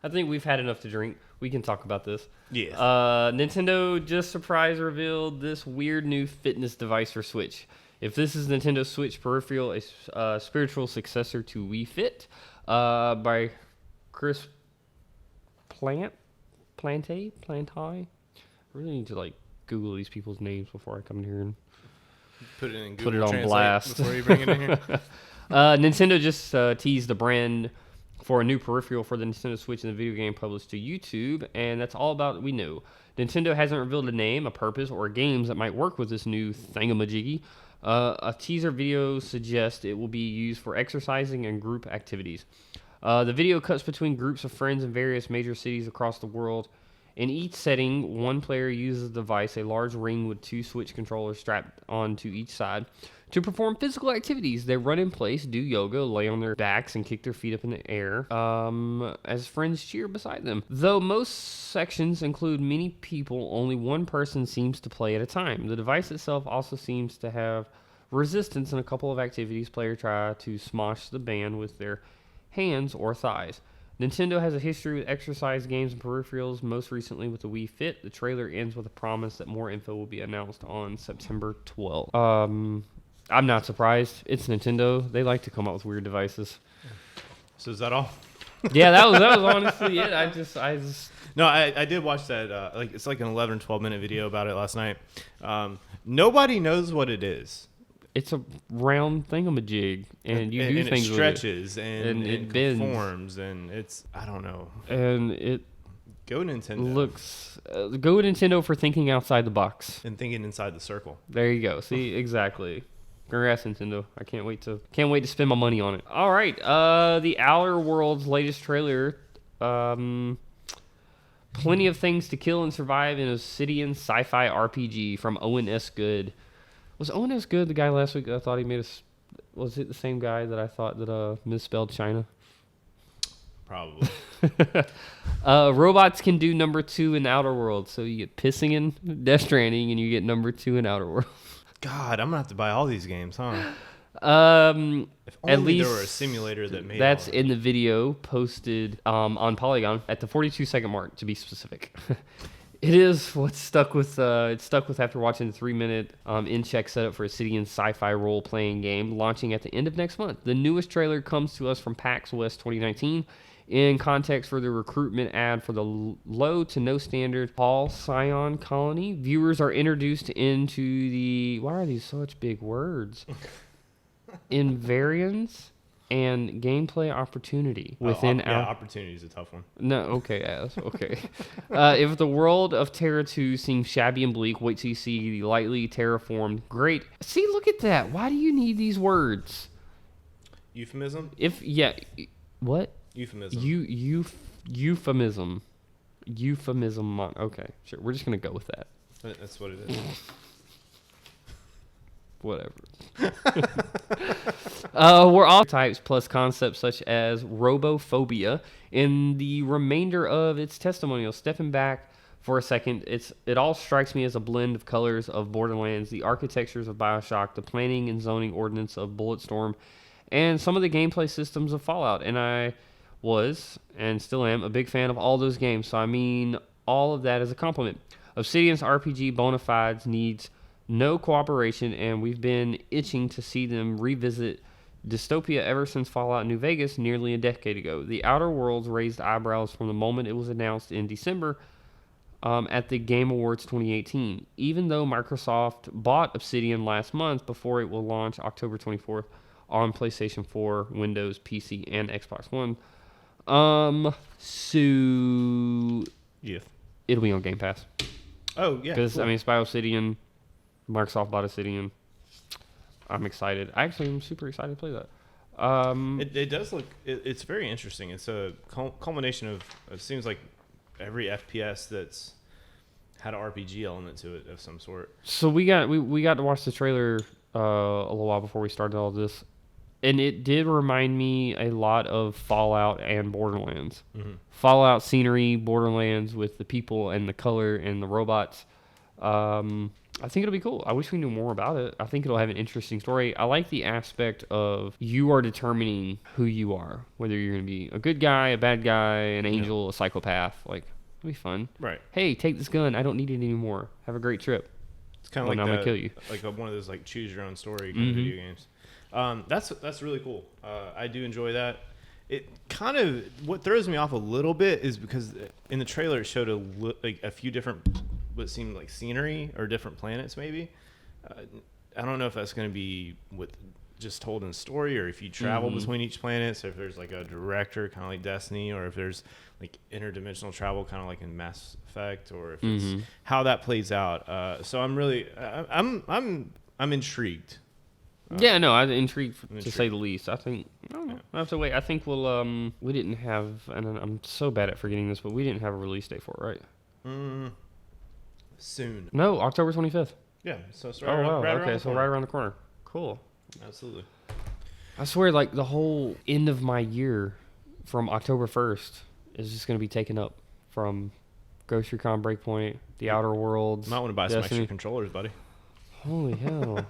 I think we've had enough to drink. We can talk about this. Yeah. Nintendo just surprise revealed this weird new fitness device for Switch. If this is Nintendo Switch peripheral, a spiritual successor to Wii Fit, by Chris Plantai. I really need to like Google these people's names before I come in here and put it in Google put it on Translate blast before you bring it in here. Nintendo just teased the brand for a new peripheral for the Nintendo Switch in the video game published to YouTube, and that's all about we knew. Nintendo hasn't revealed a name, a purpose, or games that might work with this new thingamajiggy. A teaser video suggests it will be used for exercising and group activities. The video cuts between groups of friends in various major cities across the world. In each setting, one player uses the device, a large ring with 2 Switch controllers strapped onto each side, to perform physical activities. They run in place, do yoga, lay on their backs, and kick their feet up in the air as friends cheer beside them. Though most sections include many people, only one person seems to play at a time. The device itself also seems to have resistance in a couple of activities. Players try to smosh the band with their hands or thighs. Nintendo has a history with exercise games and peripherals, most recently with the Wii Fit. The trailer ends with a promise that more info will be announced on September 12th. I'm not surprised. It's Nintendo. They like to come up with weird devices. So is that all? Yeah, that was honestly it. I just No, I did watch that. It's like an 11 or 12 minute video about it last night. Nobody knows what it is. It's a round thingamajig, and you do things it stretches with it. And it conforms, and it's I don't know. And it go Nintendo looks go Nintendo for thinking outside the box and thinking inside the circle. There you go. See, exactly. Congrats, Nintendo. I can't wait to spend my money on it. All right, the Outer Worlds latest trailer. Plenty of things to kill and survive in a Obsidian sci-fi RPG from Owen S. Good. Was Owen S. Good the guy last week that I thought he made us? Was it the same guy that I thought that misspelled China? Probably. Robots can do number 2 in Outer Worlds, so you get pissing in Death Stranding, and you get number 2 in Outer Worlds. God, I'm gonna have to buy all these games, huh? If only at least there were a simulator that made that's in the video posted on Polygon at the 42-second mark, to be specific. It is what's stuck with. It's stuck with after watching the 3-minute in-check setup for Obsidian sci-fi role-playing game launching at the end of next month. The newest trailer comes to us from PAX West 2019. In context for the recruitment ad for the low to no standard Paul Scion colony, viewers are introduced into the. Why are these such big words? Invariance and gameplay opportunity within our... opportunity is a tough one. No, okay, okay. If the world of Terra 2 seems shabby and bleak, wait till you see the lightly terraformed great... See, look at that. Why do you need these words? Euphemism? What? Euphemism. Euphemism. Euphemism. Okay, sure. We're just going to go with that. That's what it is. Whatever. We're all types plus concepts such as robophobia in the remainder of its testimonial. Stepping back for a second, it all strikes me as a blend of colors of Borderlands, the architectures of BioShock, the planning and zoning ordinance of Bulletstorm, and some of the gameplay systems of Fallout. And I was, and still am, a big fan of all those games, so I mean all of that as a compliment. Obsidian's RPG bona fides needs no cooperation, and we've been itching to see them revisit dystopia ever since Fallout New Vegas nearly a decade ago. The Outer Worlds raised eyebrows from the moment it was announced in December at the Game Awards 2018. Even though Microsoft bought Obsidian last month before it will launch October 24th on PlayStation 4, Windows, PC, and Xbox One. It'll be on Game Pass. Oh, yeah. Because, cool. I mean, it's by Obsidian. Microsoft bought Obsidian. I'm excited. Actually, I'm super excited to play that. It does look... It's very interesting. It's a culmination of... It seems like every FPS that's had an RPG element to it of some sort. So we got to watch the trailer a little while before we started all this. And it did remind me a lot of Fallout and Borderlands. Mm-hmm. Fallout scenery, Borderlands with the people and the color and the robots. I think it'll be cool. I wish we knew more about it. I think it'll have an interesting story. I like the aspect of you are determining who you are, whether you're going to be a good guy, a bad guy, an angel, a psychopath. Like, it'll be fun. Right. Hey, take this gun. I don't need it anymore. Have a great trip. It's kind of like I'm gonna kill you. Like one of those like choose your own story kind of video games. That's really cool. I do enjoy that. It kind of what throws me off a little bit is because in the trailer it showed a few different what seemed like scenery or different planets maybe. I don't know if that's going to be what just told in story or if you travel between each planet. So if there's like a director kind of like Destiny, or if there's like interdimensional travel kind of like in Mass Effect, or if it's how that plays out. So I'm really I'm intrigued. Yeah, no, I'm intrigued to say the least. I think I don't know. I have to wait. I think we'll we didn't have, and I'm so bad at forgetting this, but we didn't have a release date for it, right? Soon. No, October 25th. Yeah, so it's right around right around the corner. Cool. Absolutely. I swear, like the whole end of my year from October 1st is just going to be taken up from Ghost Recon Breakpoint, The Outer Worlds. Might want to buy some extra controllers, buddy. Holy hell.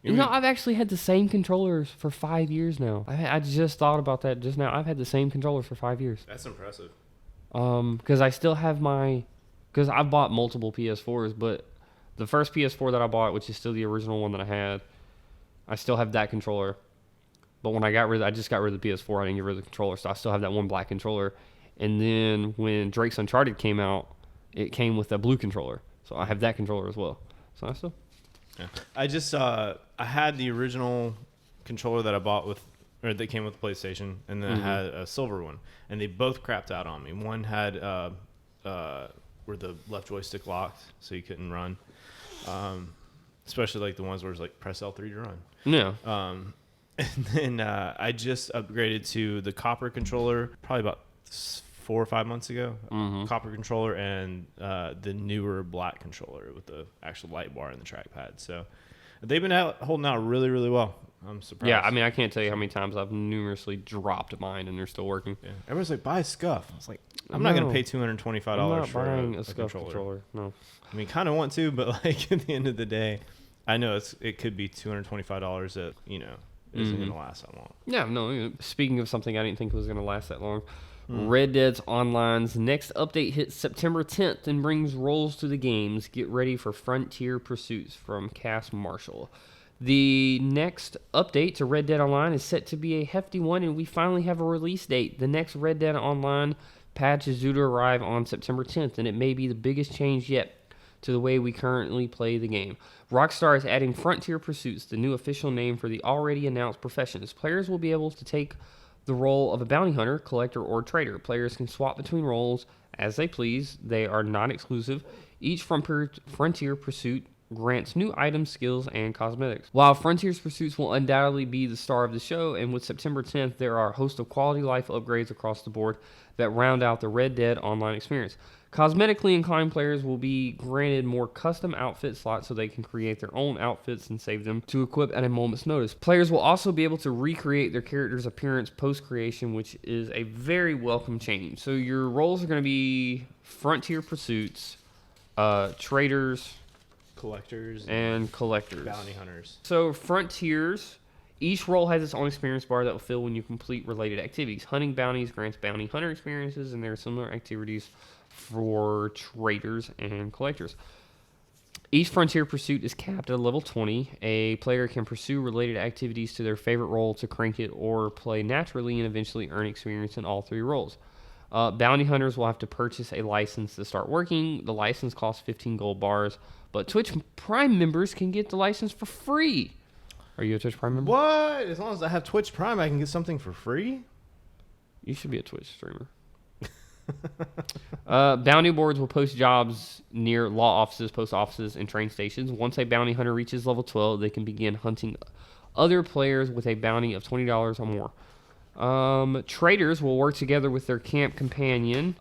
You know, I've actually had the same controllers for 5 years now. I just thought about that just now. I've had the same controllers for 5 years. That's impressive. Because I still have because I bought multiple PS4s, but the first PS4 that I bought, which is still the original one that I had, I still have that controller. But when I just got rid of the PS4, I didn't get rid of the controller, so I still have that one black controller. And then when Drake's Uncharted came out, it came with a blue controller. So I have that controller as well. So I still... Yeah. I just I had the original controller that I bought that came with the PlayStation, and then I had a silver one, and they both crapped out on me. One had where the left joystick locked, so you couldn't run, especially like the ones where it's like press L3 to run. Yeah. And then I just upgraded to the copper controller probably about 4 or 5 months ago. Copper controller and the newer black controller with the actual light bar and the trackpad. So they've been holding out really, really well. I'm surprised. Yeah, I mean, I can't tell you how many times I've numerously dropped mine and they're still working. Yeah. Everyone's like, buy a Scuf. I was like, I'm not going to pay $225 for a Scuf controller. No. I mean, kind of want to, but like at the end of the day, I know it could be $225 that, isn't going to last that long. Yeah, no. Speaking of something I didn't think was going to last that long, Red Dead Online's next update hits September 10th and brings roles to the games. Get ready for Frontier Pursuits from Cass Marshall. The next update to Red Dead Online is set to be a hefty one, and we finally have a release date. The next Red Dead Online patch is due to arrive on September 10th, and it may be the biggest change yet to the way we currently play the game. Rockstar is adding Frontier Pursuits, the new official name for the already announced professions. Players will be able to take the role of a bounty hunter, collector, or trader. Players can swap between roles as they please. They are non-exclusive. Each Frontier Pursuit grants new items, skills, and cosmetics. While Frontier's Pursuits will undoubtedly be the star of the show, and with September 10th, there are a host of quality life upgrades across the board that round out the Red Dead Online experience. Cosmetically inclined players will be granted more custom outfit slots so they can create their own outfits and save them to equip at a moment's notice. Players will also be able to recreate their character's appearance post-creation, which is a very welcome change. So your roles are going to be Frontier Pursuits, traders, collectors, and collectors. Bounty hunters. So Frontiers, each role has its own experience bar that will fill when you complete related activities. Hunting bounties grants bounty hunter experiences, and there are similar activities for traders and collectors. Each Frontier Pursuit is capped at level 20. A player can pursue related activities to their favorite role to crank it or play naturally and eventually earn experience in all 3 roles. Bounty hunters will have to purchase a license to start working. The license costs 15 gold bars, but Twitch Prime members can get the license for free. Are you a Twitch Prime member? What? As long as I have Twitch Prime, I can get something for free? You should be a Twitch streamer. Bounty boards will post jobs near law offices, post offices, and train stations. Once a bounty hunter reaches level 12, they can begin hunting other players with a bounty of $20 or more. Traders will work together with their camp companion,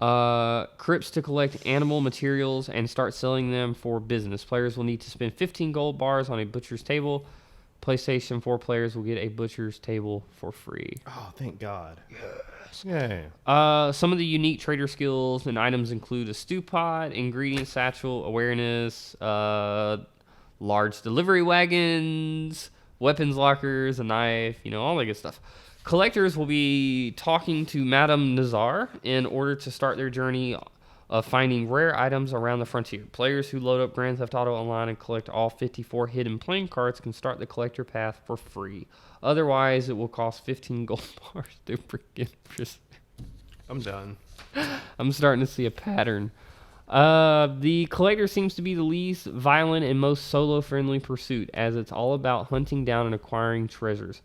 Crips, to collect animal materials and start selling them for business. Players will need to spend 15 gold bars on a butcher's table. PlayStation 4 players will get a butcher's table for free. Oh, thank God. Nice. Yeah. Some of the unique trader skills and items include a stew pot, ingredient satchel, awareness, large delivery wagons, weapons lockers, a knife, all that good stuff. Collectors will be talking to Madame Nazar in order to start their journey of finding rare items around the frontier. Players who load up Grand Theft Auto Online and collect all 54 hidden playing cards can start the collector path for free. Otherwise, it will cost 15 gold bars to freaking. I'm done. I'm starting to see a pattern. The collector seems to be the least violent and most solo-friendly pursuit, as it's all about hunting down and acquiring treasures.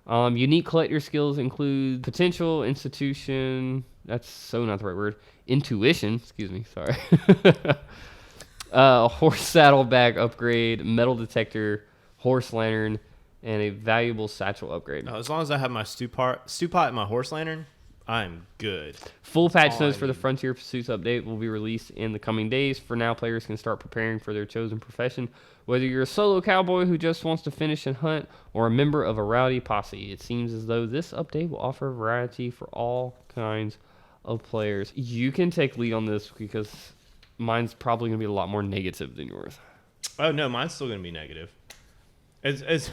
Unique collector skills include potential, institution. That's so not the right word. Intuition. Excuse me. Sorry. Horse saddlebag upgrade, metal detector, horse lantern, and a valuable satchel upgrade. As long as I have my stew pot and my horse lantern, I'm good. Full patch notes for the Frontier Pursuits update will be released in the coming days. For now, players can start preparing for their chosen profession. Whether you're a solo cowboy who just wants to finish and hunt, or a member of a rowdy posse, it seems as though this update will offer variety for all kinds of players. You can take lead on this because mine's probably going to be a lot more negative than yours. Oh, no, mine's still going to be negative. As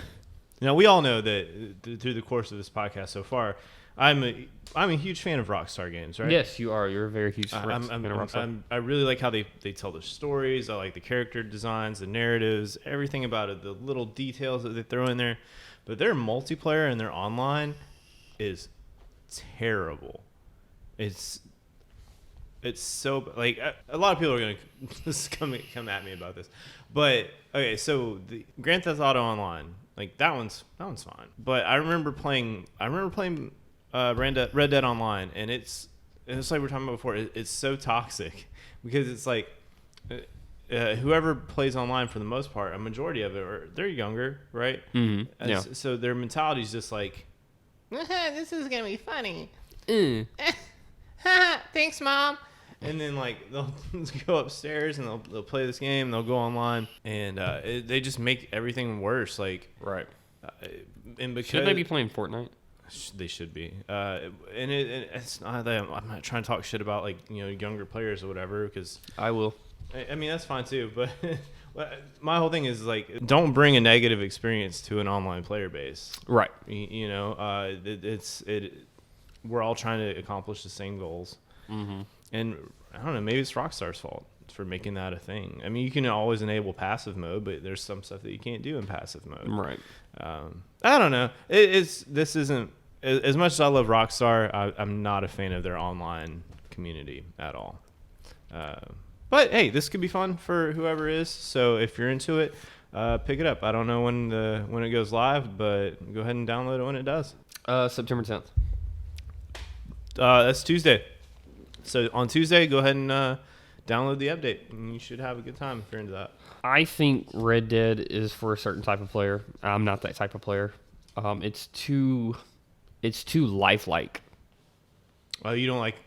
we all know that through the course of this podcast so far, I'm a huge fan of Rockstar games, right? Yes, you are. You're a very huge fan of Rockstar. I really like how they tell their stories. I like the character designs, the narratives, everything about it, the little details that they throw in there. But their multiplayer and their online is terrible. It's so, like, a lot of people are going to come at me about this. But, okay, so the Grand Theft Auto Online, like, that one's fine. But I remember playing Red Dead Online, and it's like we're talking about before. It's so toxic because it's like whoever plays online for the most part, a majority of it, they're younger, right? Mm-hmm. Yeah. So their mentality is just like, this is gonna be funny. Thanks, Mom. And then like they'll go upstairs and they'll play this game. They'll go online and they just make everything worse. Like right. And because should they be playing Fortnite? They should be. And it's not that I'm not trying to talk shit about like younger players or whatever because I will. I mean that's fine too, but my whole thing is like don't bring a negative experience to an online player base. Right. We're all trying to accomplish the same goals. Mm-hmm. And I don't know, maybe it's Rockstar's fault for making that a thing. I mean, you can always enable passive mode, but there's some stuff that you can't do in passive mode. Right. I don't know. This isn't as much as I love Rockstar. I'm not a fan of their online community at all. But hey, this could be fun for whoever is. So if you're into it, pick it up. I don't know when it goes live, but go ahead and download it when it does. September 10th. That's Tuesday. So on Tuesday, go ahead and download the update, and you should have a good time if you're into that. I think Red Dead is for a certain type of player. I'm not that type of player. It's too lifelike. Oh, you don't like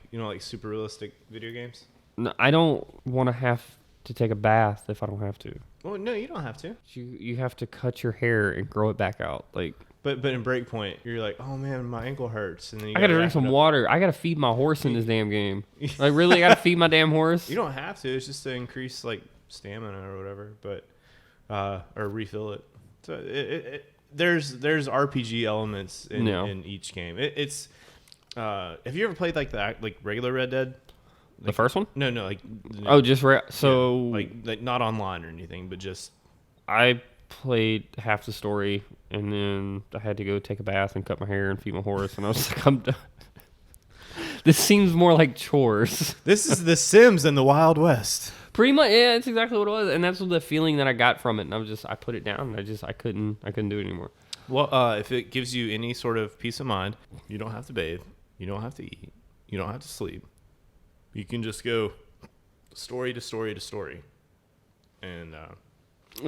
super realistic video games? No, I don't want to have to take a bath if I don't have to. Well, no, you don't have to. You have to cut your hair and grow it back out, like. But in Breakpoint, you're like, oh man, my ankle hurts, and then I gotta drink some water. I gotta feed my horse in this damn game. Like really, I gotta feed my damn horse. You don't have to. It's just to increase like stamina or whatever, but or refill it. So there's RPG elements in each game. Have you ever played like regular Red Dead? The first one? No, like. Oh, just so like not online or anything, but just. I played half the story, and then I had to go take a bath and cut my hair and feed my horse, and I was like, I'm done. This seems more like chores. This is The Sims in the Wild West. Pretty much, yeah, that's exactly what it was, and that's the feeling that I got from it, and I put it down, and I couldn't do it anymore. Well, if it gives you any sort of peace of mind, you don't have to bathe, you don't have to eat, you don't have to sleep. You can just go story to story to story, and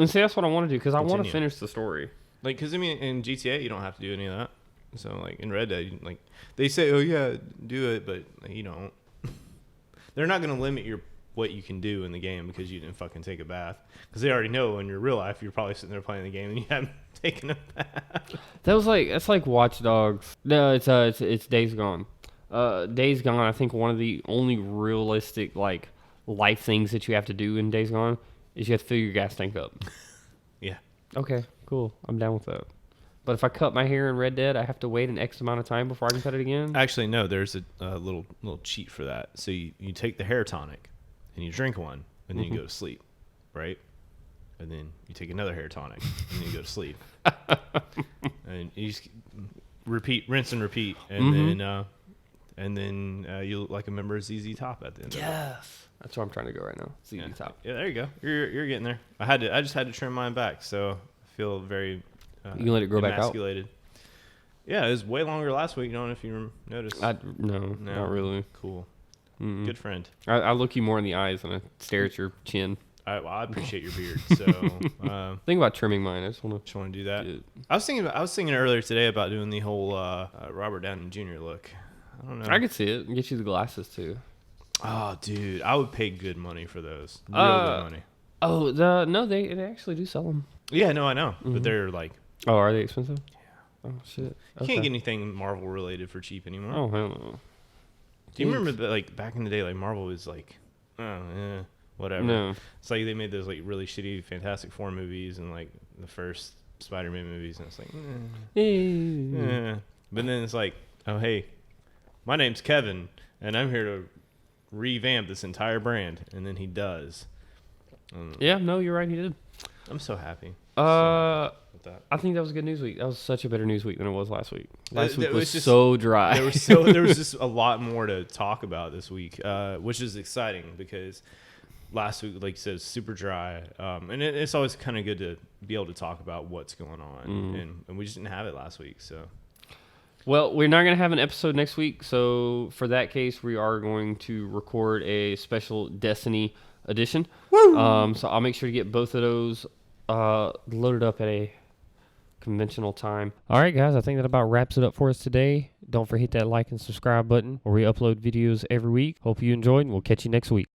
see, that's what I want to do, because I want to finish the story. Like, because, I mean, in GTA, you don't have to do any of that. So, like, in Red Dead, like, they say, oh, yeah, do it, but you don't. They're not going to limit what you can do in the game because you didn't fucking take a bath. Because they already know in your real life, you're probably sitting there playing the game and you haven't taken a bath. That's like Watch Dogs. No, it's Days Gone. Days Gone, I think one of the only realistic like life things that you have to do in Days Gone is you have to fill your gas tank up. Yeah. Okay, cool. I'm down with that. But if I cut my hair in Red Dead, I have to wait an X amount of time before I can cut it again? Actually, no. There's a little cheat for that. So you take the hair tonic and you drink one, and then you go to sleep, right? And then you take another hair tonic, and then you go to sleep. And you just repeat, rinse and repeat, and then you look like a member of ZZ Top at the end. Yes. That's where I'm trying to go right now. ZZ Top. Yeah, there you go. You're getting there. I just had to trim mine back, so I feel very you can let it grow back out? emasculated. Yeah, it was way longer last week. I don't know if you noticed. No, not really. Cool. Mm-mm. Good friend. I look you more in the eyes and I stare at your chin. I appreciate your beard. So think about trimming mine. I just want to do that. I was thinking earlier today about doing the whole Robert Downey Jr. look. I don't know. I could see it and get you the glasses too. Oh, dude, I would pay good money for those. Real good money. Oh, no, they actually do sell them. Yeah, no, I know, but they're like. Oh, are they expensive? Yeah. Oh shit. You can't get anything Marvel related for cheap anymore. Oh hell no. Do you remember that, like, back in the day, like, Marvel was like, whatever. No. It's like they made those, like, really shitty Fantastic Four movies and, like, the first Spider-Man movies, and it's like, But then it's like, oh, hey, my name's Kevin, and I'm here to revamp this entire brand. And then he does. Yeah, no, you're right, he did. I'm so happy. With that. I think that was a good news week. That was such a better news week than it was last week. Last week was just so dry. There was just a lot more to talk about this week, which is exciting because last week, like you said, is super dry. And it's always kind of good to be able to talk about what's going on. And we just didn't have it last week. So, well, we're not going to have an episode next week. So for that case, we are going to record a special Destiny edition. Woo! So I'll make sure to get both of those loaded up at a conventional time. All right, guys, I think that about wraps it up for us today. Don't forget that like and subscribe button where we upload videos every week. Hope you enjoyed, and we'll catch you next week.